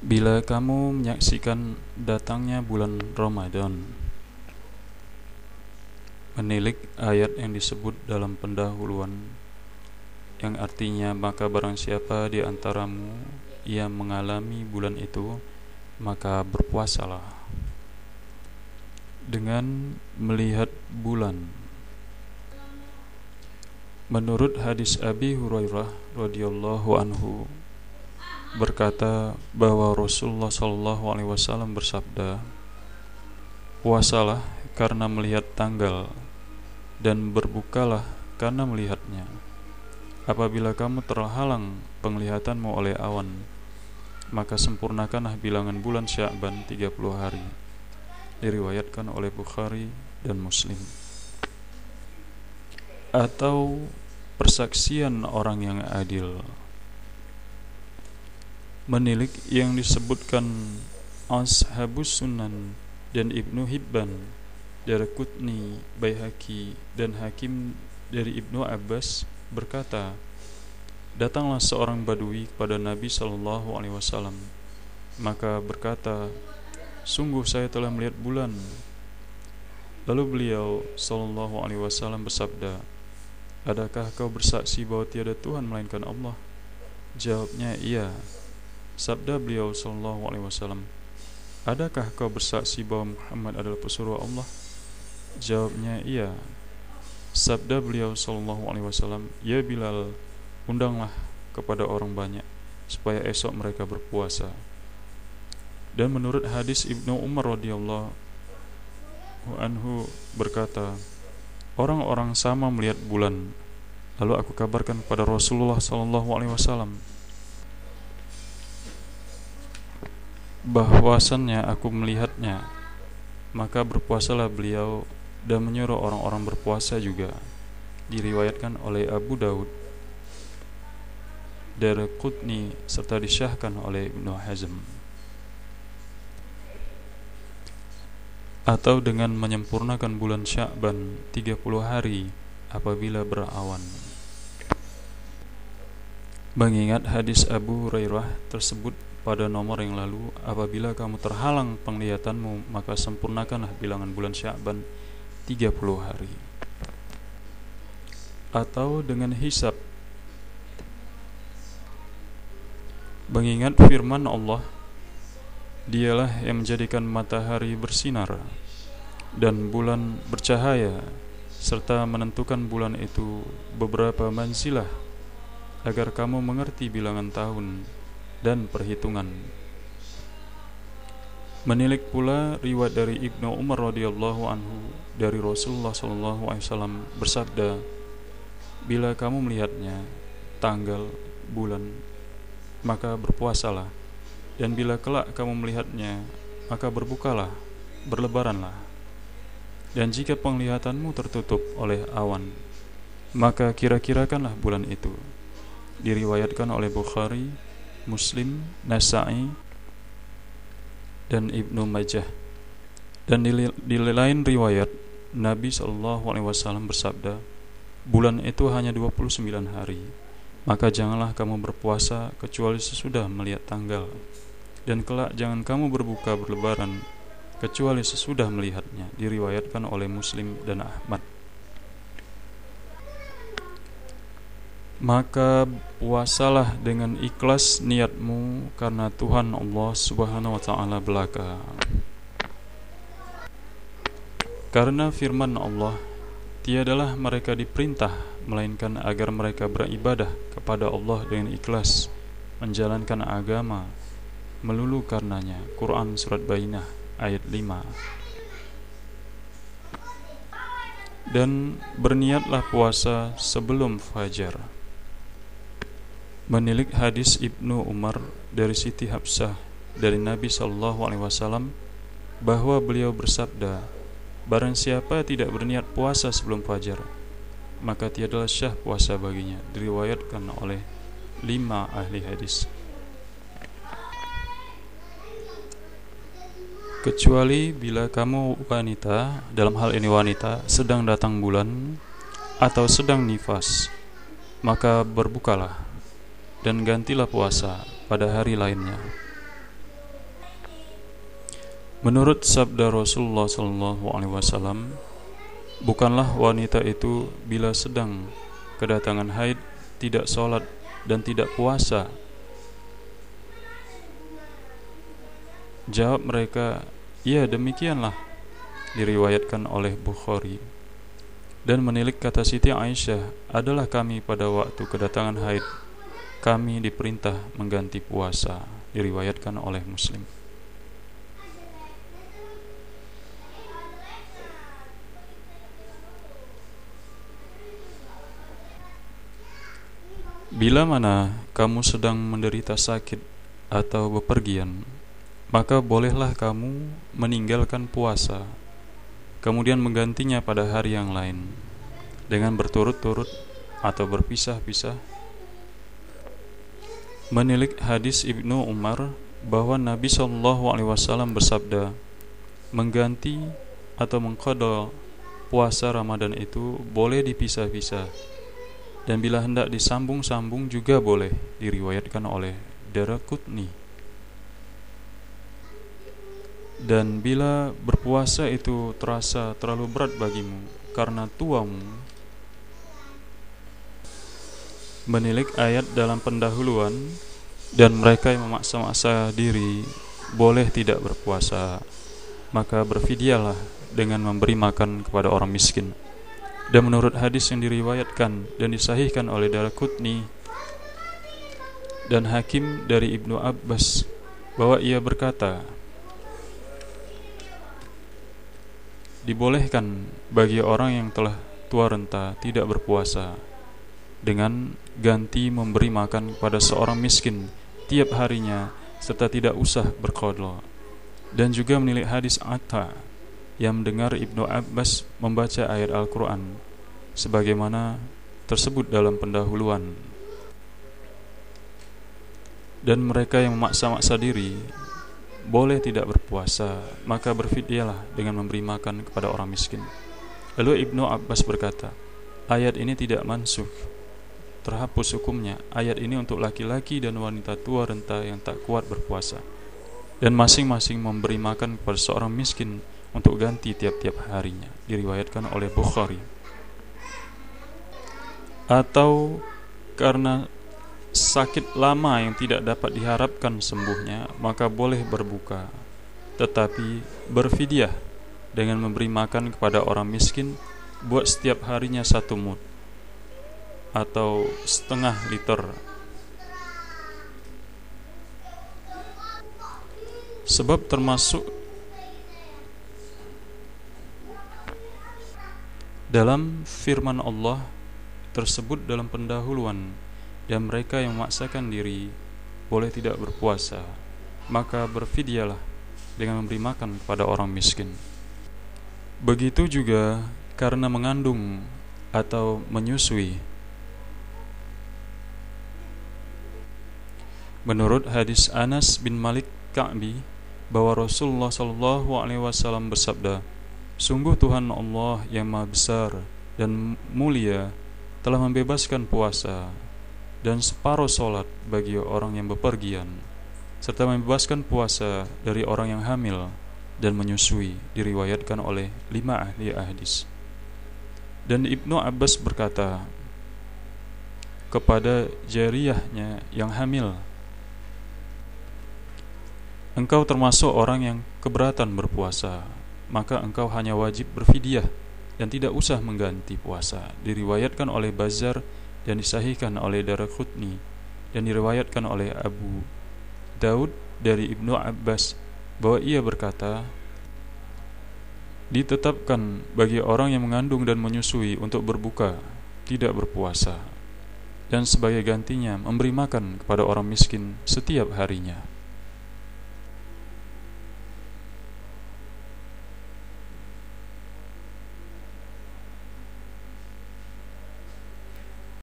Bila kamu menyaksikan datangnya bulan Ramadan, menilik ayat yang disebut dalam pendahuluan, yang artinya maka barang siapa di antaramu yang mengalami bulan itu, maka berpuasalah dengan melihat bulan. Menurut hadis Abi Hurairah radhiyallahu anhu berkata bahwa Rasulullah SAW bersabda, puasalah karena melihat tanggal dan berbukalah karena melihatnya. Apabila kamu terhalang penglihatanmu oleh awan, maka sempurnakanlah bilangan bulan Sya'ban 30 hari. Diriwayatkan oleh Bukhari dan Muslim. Atau persaksian orang yang adil. Menilik yang disebutkan Ashabus Sunan dan Ibnu Hibban, Daraqutni, Baihaqi dan Hakim dari Ibnu Abbas berkata, datanglah seorang badui kepada Nabi SAW, maka berkata, sungguh saya telah melihat bulan. Lalu beliau SAW bersabda, adakah kau bersaksi bahwa tiada Tuhan melainkan Allah? Jawabnya, iya. Sabda beliau SAW, adakah kau bersaksi bahwa Muhammad adalah pesuruh Allah? Jawabnya, iya. Sabda beliau SAW, ya Bilal, undanglah kepada orang banyak supaya esok mereka berpuasa. Dan menurut hadis Ibnu Umar radhiyallahu anhu berkata, orang-orang sama melihat bulan. Lalu aku kabarkan kepada Rasulullah SAW bahwasannya aku melihatnya. Maka berpuasalah beliau dan menyuruh orang-orang berpuasa juga. Diriwayatkan oleh Abu Daud, Daraqutni serta disyahkan oleh Ibnu Hazm. Atau dengan menyempurnakan bulan Sya'ban 30 hari apabila berawan. Mengingat hadis Abu Hurairah tersebut pada nomor yang lalu, apabila kamu terhalang penglihatanmu, maka sempurnakanlah bilangan bulan Sya'ban 30 hari. Atau dengan hisab. Mengingat firman Allah, dialah yang menjadikan matahari bersinar dan bulan bercahaya, serta menentukan bulan itu beberapa manzilah, agar kamu mengerti bilangan tahun dan perhitungan. Menilik pula riwayat dari Ibnu Umar radhiyallahu anhu dari Rasulullah SAW bersabda, bila kamu melihatnya, tanggal, bulan, maka berpuasalah. Dan bila kelak kamu melihatnya, maka berbukalah, berlebaranlah. Dan jika penglihatanmu tertutup oleh awan, maka kira-kirakanlah bulan itu. Diriwayatkan oleh Bukhari, Muslim, Nasa'i, dan Ibnu Majah. Dan di lain riwayat, Nabi SAW bersabda, bulan itu hanya 29 hari, maka janganlah kamu berpuasa kecuali sesudah melihat tanggal. Dan kelak jangan kamu berbuka berlebaran kecuali sesudah melihatnya. Diriwayatkan oleh Muslim dan Ahmad. Maka puasalah dengan ikhlas niatmu karena Tuhan Allah Subhanahu wa taala belaka. Karena firman Allah, tiadalah mereka diperintah melainkan agar mereka beribadah kepada Allah dengan ikhlas, menjalankan agama melulu karenanya. Quran Surat Bayyinah ayat 5. Dan berniatlah puasa sebelum fajar. Menilik hadis Ibnu Umar dari Siti Hafsah dari Nabi SAW bahwa beliau bersabda, barang siapa tidak berniat puasa sebelum fajar, maka tiadalah syah puasa baginya. Diriwayatkan oleh 5 ahli hadis. Kecuali bila kamu wanita, dalam hal ini wanita, sedang datang bulan atau sedang nifas, maka berbukalah dan gantilah puasa pada hari lainnya. Menurut sabda Rasulullah SAW, bukanlah wanita itu bila sedang kedatangan haid tidak sholat dan tidak puasa. Jawab mereka, "Iya, demikianlah." Diriwayatkan oleh Bukhari. Dan menilik kata Siti Aisyah, "Adalah kami pada waktu kedatangan haid, kami diperintah mengganti puasa." Diriwayatkan oleh Muslim. Bila mana kamu sedang menderita sakit atau bepergian, maka bolehlah kamu meninggalkan puasa, kemudian menggantinya pada hari yang lain dengan berturut-turut atau berpisah-pisah. Menilik hadis Ibnu Umar bahwa Nabi SAW bersabda, mengganti atau mengqadha puasa Ramadan itu boleh dipisah-pisah, dan bila hendak disambung-sambung juga boleh. Diriwayatkan oleh Daraqutni. Dan bila berpuasa itu terasa terlalu berat bagimu karena tuamu, menilik ayat dalam pendahuluan, dan mereka yang memaksa-maksa diri boleh tidak berpuasa, maka berfidyalah dengan memberi makan kepada orang miskin. Dan menurut hadis yang diriwayatkan dan disahihkan oleh Daraqutni dan Hakim dari Ibnu Abbas bahwa ia berkata, dibolehkan bagi orang yang telah tua renta tidak berpuasa dengan ganti memberi makan kepada seorang miskin tiap harinya serta tidak usah berqadha. Dan juga menilik hadis Atta yang mendengar Ibnu Abbas membaca ayat Al-Quran sebagaimana tersebut dalam pendahuluan. Dan mereka yang memaksa-maksa diri boleh tidak berpuasa, maka berfidyalah dengan memberi makan kepada orang miskin. Lalu Ibnu Abbas berkata, ayat ini tidak mansukh, terhapus hukumnya. Ayat ini untuk laki-laki dan wanita tua renta yang tak kuat berpuasa, dan masing-masing memberi makan kepada seorang miskin untuk ganti tiap-tiap harinya. Diriwayatkan oleh Bukhari. Atau karena sakit lama yang tidak dapat diharapkan sembuhnya, maka boleh berbuka, tetapi berfidyah dengan memberi makan kepada orang miskin buat setiap harinya 1 mud atau setengah liter. Sebab termasuk dalam firman Allah tersebut dalam pendahuluan, dan mereka yang memaksakan diri boleh tidak berpuasa, maka berfidyalah dengan memberi makan kepada orang miskin. Begitu juga karena mengandung atau menyusui. Menurut hadis Anas bin Malik Ka'bi bahwa Rasulullah SAW bersabda, sungguh Tuhan Allah yang Maha Besar dan Mulia telah membebaskan puasa dan separuh solat bagi orang yang bepergian, serta membebaskan puasa dari orang yang hamil dan menyusui. Diriwayatkan oleh 5 ahli hadis. Dan Ibnu Abbas berkata kepada jariyahnya yang hamil, engkau termasuk orang yang keberatan berpuasa, maka engkau hanya wajib berfidyah dan tidak usah mengganti puasa. Diriwayatkan oleh Bazzar dan disahihkan oleh Daraqutni, dan diriwayatkan oleh Abu Daud dari Ibnu Abbas bahwa ia berkata, ditetapkan bagi orang yang mengandung dan menyusui untuk berbuka, tidak berpuasa, dan sebagai gantinya memberi makan kepada orang miskin setiap harinya.